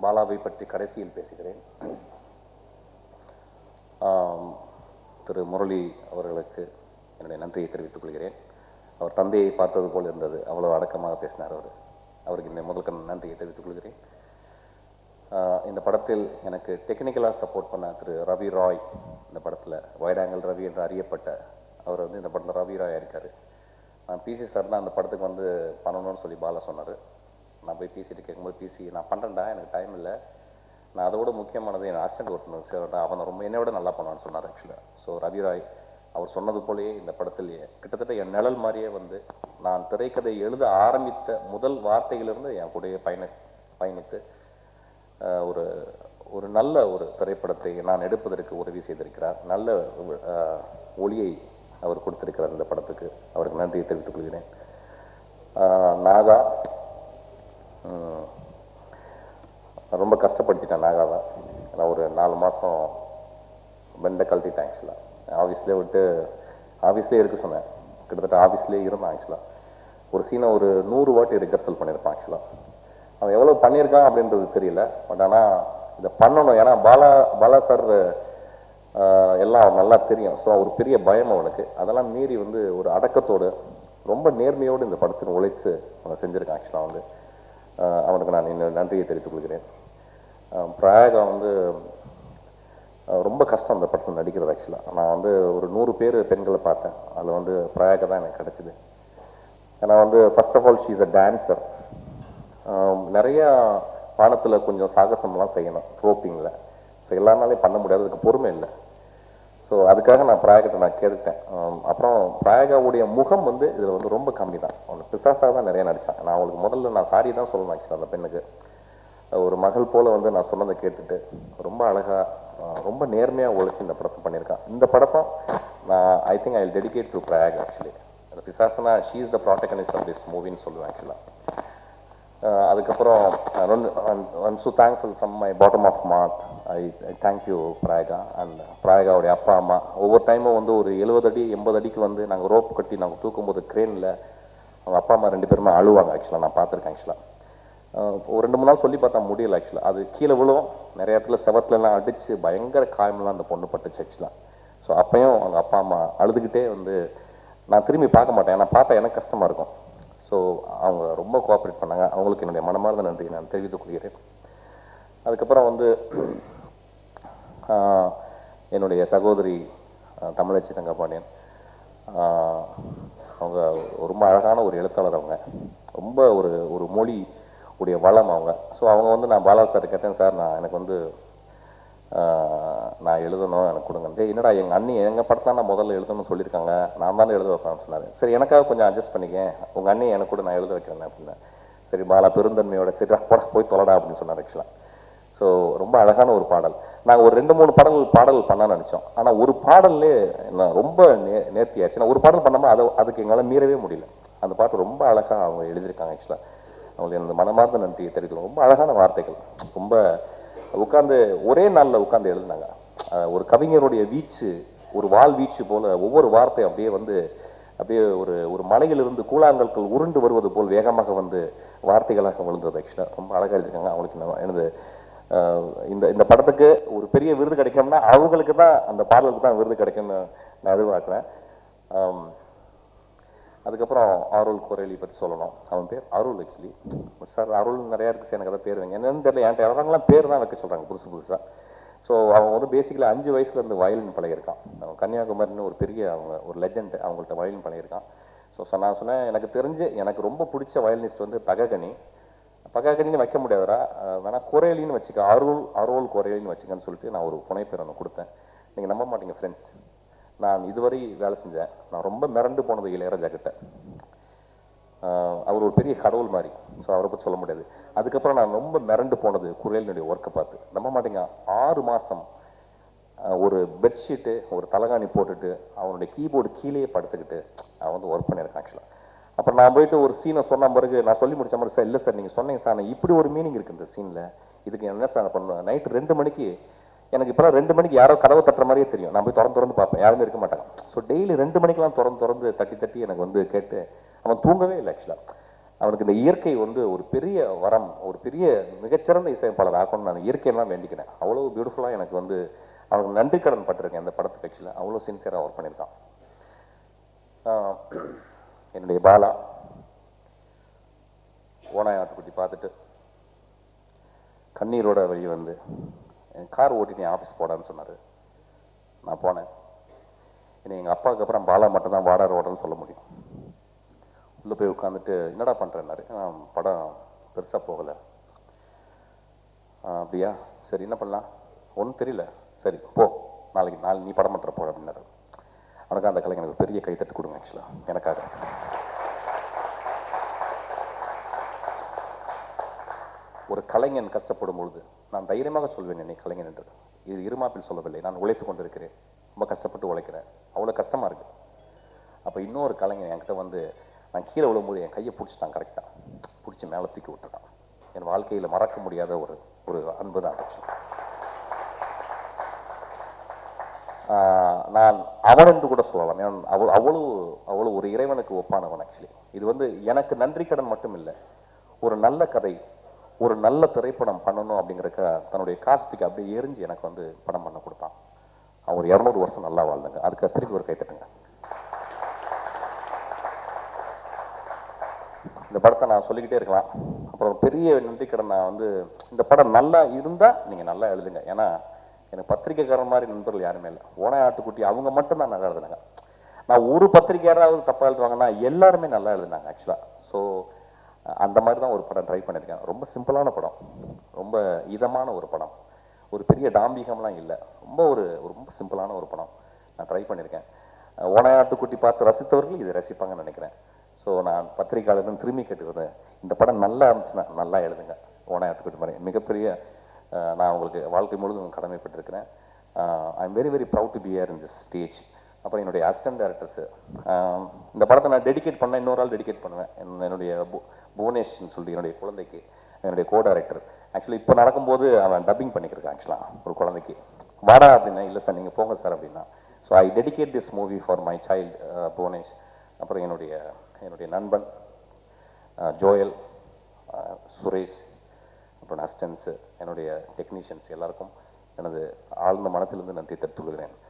பாலாவை பற்றி கடைசியில் பேசுகிறேன். திரு முரளி அவர்களுக்கு என்னுடைய நன்றியை தெரிவித்துக் கொள்கிறேன். அவர் தந்தையை பார்த்தது போல் இருந்தது, அவ்வளோ அடக்கமாக பேசினார். அவருக்கு இந்த முதலுக்கு நன்றியை தெரிவித்துக் கொள்கிறேன். இந்த படத்தில் எனக்கு டெக்னிக்கலாக சப்போர்ட் பண்ண திரு ரவி ராய், இந்த படத்தில் வைட் ஆங்கிள் ரவி என்று அறியப்பட்ட அவர் இந்த படத்தில் ரவி ராய் இருக்கார். நான் பிசி சார் தான் அந்த படத்துக்கு பண்ணணும்னு சொல்லி பாலா சொன்னார். நான் போய் பிசிட்டு கேட்கும்போது, பிசி நான் பண்ணுறேன்டா, எனக்கு டைம் இல்லை, நான் அதோட முக்கியமானது என் அசிஸ்டன்ட் ஒருத்தனுக்கு சார் அவன் ரொம்ப என்னை விட நல்லா பண்ணுவான்னு சொன்னார் ஆக்சுவலாக. ஸோ ரவி ராய் அவர் சொன்னது போலேயே இந்த படத்தில் கிட்டத்தட்ட என் நிழல் மாதிரியே நான் திரைக்கதை எழுத ஆரம்பித்த முதல் வார்த்தையிலிருந்து என் கூடயே பயணித்து ஒரு நல்ல ஒரு திரைப்படத்தை நான் எடுப்பதற்கு உதவி செய்திருக்கிறார். நல்ல ஒளியை அவர் கொடுத்திருக்கிறார் இந்த படத்துக்கு. அவருக்கு நன்றியை தெரிவித்துக் கொள்கிறேன். நாகா ரொம்ப கஷ்டப்படுத்திட்டேன். நாகாவை நான் ஒரு 4 மாதம் பெண்டை கழட்டிட்டேன். ஆக்சுவலாக ஆஃபீஸ்லேயே இருக்க சொன்னேன். கிட்டத்தட்ட ஆஃபீஸ்லேயே இருந்தேன். ஆக்சுவலாக ஒரு சீனை ஒரு 100 வாட்டி ரிகர்சல் பண்ணியிருப்பான். ஆக்சுவலாக அவன் எவ்வளோ பண்ணியிருக்கான் அப்படின்றது தெரியல. பட் ஆனால் இதை பண்ணணும், ஏன்னா பாலா சார் எல்லாம் நல்லா தெரியும். ஸோ ஒரு பெரிய பயம் அவனுக்கு. அதெல்லாம் மீறி ஒரு அடக்கத்தோடு ரொம்ப நேர்மையோடு இந்த படத்தின் உழைத்து அவனை செஞ்சுருக்கான். ஆக்சுவலாக அவனுக்கு நான் இன்னும் நன்றியை தெரிவித்துக் கொள்கிறேன். பிரயாகா ரொம்ப கஷ்டம் அந்த படத்தில் நடிக்கிறது. ஆக்சுவலாக நான் ஒரு 100 பேர் பெண்களை பார்த்தேன். அதில் பிரயாகா தான் எனக்கு கிடச்சிது. ஏன்னா first of all she is a dancer. நிறையா பாடத்தில் கொஞ்சம் சாகசம்லாம் செய்யணும் ரோப்பிங்கில். ஸோ எல்லாருனாலையும் பண்ண முடியாது, அதுக்கு பொறுமை இல்லை. ஸோ அதுக்காக நான் பிரயாகிட்ட நான் கேட்டுட்டேன். அப்புறம் பிரயாகாவுடைய முகம் இதில் ரொம்ப கம்மி தான். அவனுக்கு பிசாசாக தான் நிறையா நடித்தான். நான் அவங்களுக்கு முதல்ல நான் சாரி தான் சொல்லணும். ஆக்சுவலாக அந்த பெண்ணுக்கு ஒரு மகள் போல் நான் சொன்னதை கேட்டுட்டு ரொம்ப அழகாக ரொம்ப நேர்மையாக உழைச்சி இந்த படத்தை பண்ணியிருக்கான். இந்த படத்தை நான் I think I will dedicate to Prayag. Actually அந்த பிசாசனா she is the protagonist of this மூவின்னு சொல்லுவேன். ஆக்சுவலாக அதுக்கப்புறம் I'm so thankful from my bottom of heart. I thank you Prayaga and பிரயாகாவுடைய அப்பா அம்மா. ஒவ்வொரு டைமும் ஒரு 70 அடி 80 அடிக்கு நாங்கள் ரோப் கட்டி நாங்கள் தூக்கும்போது க்ரேனில் அவங்க அப்பா அம்மா 2 பேருமே அழுவாங்க. ஆக்சுவலாக நான் பார்த்துருக்கேன். ஆக்சுவலாக ஒரு 2-3 நாள் சொல்லி பார்த்தா முடியல. ஆக்சுவலாக அது கீழே விழும், நிறைய இடத்துல செவத்துலலாம் அடித்து பயங்கர காயமெல்லாம் அந்த பொண்ணு பட்டுச்சு. ஆக்சுவலாக ஸோ அப்பையும் அவங்க அப்பா அம்மா அழுதுகிட்டே நான் திரும்பி பார்க்க மாட்டேன், ஏன்னா பார்த்தா எனக்கு கஷ்டமாக இருக்கும். ஸோ அவங்க ரொம்ப கோஆப்ரேட் பண்ணாங்க. அவங்களுக்கு என்னுடைய மனமார்ந்த நன்றி நான் தெரிவித்துக் கொள்கிறேன். அதுக்கப்புறம் என்னுடைய சகோதரி தமிழச்சி தங்கபாண்டியன், அவங்க ரொம்ப அழகான ஒரு எழுத்தாளர். அவங்க ரொம்ப ஒரு மொழி உடைய வளம் அவங்க. ஸோ அவங்க நான் பாலா சார் கேட்டேன், சார் நான் எனக்கு நான் எழுதணும், எனக்கு கொடுங்க. என்னடா எங்கள் அண்ணி எங்கள் படத்தான் நான் முதல்ல எழுதணும்னு சொல்லியிருக்காங்க, நான் தானே எழுத வைப்பேன்னு சொன்னார். சரி எனக்காக கொஞ்சம் அட்ஜஸ்ட் பண்ணிக்கேன், உங்கள் அண்ணி எனக்கு கூட நான் எழுத வைக்கிறேன் அப்படின்னா. சரி பாலா பெருந்தன்மையோட சரி போய் தொலைடா அப்படின்னு சொன்னார். ஆக்சுவலாக ஸோ ரொம்ப அழகான ஒரு பாடல். நாங்கள் ஒரு 2-3 பாடல் பண்ண நினச்சோம். ஆனால் ஒரு பாடல்லே என்ன ரொம்ப நேர்த்தியாச்சு. நான் ஒரு பாடல் பண்ணாமல் அதுக்கு எங்களால் மீறவே முடியல. அந்த பாட்டு ரொம்ப அழகாக அவங்க எழுதியிருக்காங்க. ஆக்சுவலாக அவங்களுக்கு எனது மனமார்ந்த நன்றியை தெரிவித்துள்ளோம். ரொம்ப அழகான வார்த்தைகள், ரொம்ப உட்காந்து ஒரே நாளில் உட்காந்து எழுதினாங்க. ஒரு கவிஞருடைய வீச்சு, ஒரு வால் வீச்சு போல ஒவ்வொரு வார்த்தையும் அப்படியே ஒரு மலையிலிருந்து கூழாங்கற்கள் உருண்டு வருவது போல் வேகமாக வார்த்தைகளாக விழுந்தது. ஆக்சுவலாக ரொம்ப அழகாக எழுதியிருக்காங்க. அவங்களுக்கு எனது இந்த படத்துக்கு ஒரு பெரிய விருது கிடைக்கும்னா அவங்களுக்கு தான், அந்த பாடலுக்கு தான் விருது கிடைக்கும்னு நான் எதிர்பார்க்குறேன். அதுக்கப்புறம் அருள் குரேலி பற்றி சொல்லணும். அவன் பேர் அருள். ஆக்சுவலி சார் அருள் நிறையா இருக்குது சார், எனக்கு அதை பேர் வைங்க என்னன்னு தெரியல. என்கிட்ட யாரெல்லாம் பேர் தான் வைக்க சொல்கிறாங்க புதுசாக. ஸோ அவன் பேசிக்கலி 5 வயசுலேருந்து வயலின் பழகிருக்கான். அவன் கன்னியாகுமரின்னு ஒரு பெரிய ஒரு லெஜண்ட், அவங்கள்ட்ட வயலின் பழகிருக்கான். ஸோ நான் சொன்னேன், எனக்கு தெரிஞ்சு எனக்கு ரொம்ப பிடிச்ச வயலினிஸ்ட் பககனின்னு வைக்க முடியாதுரா, வேணால் குரேலின்னு வச்சுக்க, அருள் குரேலின்னு வச்சுக்கன்னு சொல்லிட்டு நான் ஒரு புனைப்பேர் ஒன்று கொடுத்தேன். நீங்கள் நம்ப மாட்டீங்க ஃப்ரெண்ட்ஸ், நான் இதுவரை வேலை செஞ்சேன். நான் ரொம்ப மிரண்டு போனது இளையராஜா கிட்ட. அவர் ஒரு பெரிய கடவுள் மாதிரி. ஸோ அவரை பற்றி சொல்ல முடியாது. அதுக்கப்புறம் நான் ரொம்ப மிரண்டு போனது குரேலினுடைய ஒர்க்கை பார்த்து. நம்ப மாட்டீங்க, 6 மாதம் ஒரு பெட்ஷீட்டு ஒரு தலகாணி போட்டுட்டு அவனுடைய கீபோர்டு கீழே படுத்துக்கிட்டு அவன் ஒர்க் பண்ணியிருக்கான். ஆக்சுவலாக அப்புறம் நான் போயிட்டு ஒரு சீனை சொன்ன பிறகு நான் சொல்லி முடிச்ச மாதிரி, சார் இல்லை சார் நீங்கள் சொன்னீங்க சார், நான் இப்படி ஒரு மீனிங் இருக்குது இந்த சீனில், இதுக்கு என்ன சார் பண்ணுவேன். நைட்டு 2 மணிக்கு எனக்கு இப்போலாம் 2 மணிக்கு யாரோ கதவை தட்டுற மாதிரியே தெரியும். நான் போய் திறந்து பார்ப்பேன், யாருமே இருக்க மாட்டாங்க. ஸோ டெய்லி 2 மணிக்கெலாம் திறந்து தட்டி எனக்கு கேட்டு அவன் தூங்கவே இல்லை. ஆக்சுவலாக அவனுக்கு இந்த இயற்கை வந்து ஒரு பெரிய வரம், ஒரு பெரிய மிகச்சிறந்த இசையமைப்பாளர் ஆக்கணும்னு நான் இயற்கையெல்லாம் வேண்டிக்கிறேன். அவ்வளோ பியூட்டிஃபுல்லாக எனக்கு வந்து அவனுக்கு நன்றி கடன் பட்டிருக்கேன். இந்த படத்துக்கு ஆக்சுவலாக அவ்வளோ சின்சியராக ஒர்க் பண்ணியிருக்கான். என்னுடைய பாலா ஓனாய் ஆட்டுக்குட்டி பார்த்துட்டு கண்ணீரோட வெளியே வந்து என் கார் ஓட்டி நீ ஆஃபீஸ் போடான்னு சொன்னார். நான் போனேன். இனி எங்கள் அப்பாவுக்கு அப்புறம் பாலா மட்டும்தான் வாடார் ஓடன்னு சொல்ல முடியும். உள்ளே போய் உட்காந்துட்டு என்னடா பண்ணுறேன்னாரு. படம் பெருசாக போகலை. அப்படியா, சரி என்ன பண்ணலாம், ஒன்றும் தெரியல, சரி போ, நாளைக்கு நீ படம் பண்ணுற போ அப்படின்னாரு. அவனுக்கு அந்த கலைஞனுக்கு பெரிய கைத்தட்டு கொடுங்க ஆக்சுவலாக எனக்காக. ஒரு கலைஞன் கஷ்டப்படும் பொழுது நான் தைரியமாக சொல்வேன் என்னை கலைஞன் என்று. இது இருமாப்பில் சொல்லவில்லை, நான் உழைத்து கொண்டு இருக்கிறேன், ரொம்ப கஷ்டப்பட்டு உழைக்கிறேன், அவ்வளோ கஷ்டமாக இருக்குது. அப்போ இன்னொரு கலைஞன் என்கிட்ட வந்து நான் கீழே விழும்போது என் கையை பிடிச்சிட்டான், கரெக்டாக பிடிச்சி மேலே தூக்கி விட்டுருக்கான். என் வாழ்க்கையில் மறக்க முடியாத ஒரு அன்பு தான் ஆக்சுவலாக. நான் அவன் என்று கூட சொல்லலாம். அவ்வளோ ஒரு இறைவனுக்கு ஒப்பானவன் ஆக்சுவலி. இது வந்து எனக்கு நன்றி கடன் மட்டும் இல்லை, ஒரு நல்ல கதை, ஒரு நல்ல திரைப்படம் பண்ணணும் அப்படிங்கிறக்க தன்னுடைய காசுக்கு அப்படியே எரிஞ்சு எனக்கு வந்து படம் பண்ண கொடுத்தான். அவன் ஒரு 200 வருஷம் நல்லா வாழ்ந்தாங்க. அதுக்கு திருப்பி ஒரு கைத்தட்டுங்க. இந்த படத்தை நான் சொல்லிக்கிட்டே இருக்கலாம். அப்புறம் பெரிய நன்றி கடன் நான் வந்து இந்த படம் நல்லா இருந்தால் நீங்கள் நல்லா எழுதுங்க. ஏன்னா எனக்கு பத்திரிக்கைக்காரன் மாதிரி நண்பர்கள் யாருமே இல்லை. ஓனாய் ஆட்டுக்குட்டி அவங்க மட்டும் தான் நல்லா எழுதுனாங்க. நான் ஒரு பத்திரிக்கையாராவது தப்பாக எழுதுவாங்கன்னா எல்லாருமே நல்லா எழுதுனாங்க ஆக்சுவலாக. ஸோ அந்த மாதிரி தான் ஒரு படம் ட்ரை பண்ணியிருக்கேன். ரொம்ப சிம்பிளான படம், ரொம்ப இதமான ஒரு படம், ஒரு பெரிய டாம்பிகம்லாம் இல்லை, ரொம்ப சிம்பிளான ஒரு படம் நான் ட்ரை பண்ணியிருக்கேன். ஓனாய் ஆட்டுக்குட்டி பார்த்து ரசித்தவர்கள் இதை ரசிப்பாங்கன்னு நினைக்கிறேன். ஸோ நான் பத்திரிகையாளர்னு திரும்பி கேட்டுக்கிறேன், இந்த படம் நல்லா இருந்துச்சுன்னா நல்லா எழுதுங்க. ஓனாய் ஆட்டுக்குட்டி மாதிரி மிகப்பெரிய நான் உங்களுக்கு வாழ்க்கை முழுவதும் கடமைப்பட்டிருக்கிறேன். I am very very proud to be here in this stage. அப்புறம் என்னுடைய அசிஸ்டன்ட் டைரக்டர்ஸு, இந்த படத்தை நான் டெடிகேட் பண்ணேன், இன்னொரு ஆள் டெடிகேட் பண்ணுவேன். என்னுடைய புவனேஷ்னு சொல்லி என்னுடைய குழந்தைக்கு, என்னுடைய கோ டைரக்டர். ஆக்சுவலி இப்போ நடக்கும்போது அவன் டப்பிங் பண்ணிக்கிருக்கான் ஆக்சுவலாக ஒரு குழந்தைக்கு. வாடா அப்படின்னா, இல்லை சார் நீங்கள் போங்க சார் அப்படின்னா. So I dedicate this movie for my child Bhuvanesh. அப்புறம் என்னுடைய நண்பன் ஜோயல், சுரேஷ், அப்புறம் அசிஸ்டன்ஸு, என்னுடைய டெக்னீஷியன்ஸ் எல்லாருக்கும் எனது ஆழ்ந்த மனத்திலிருந்து நன்றி தெரிவித்துக் கொள்கிறேன்.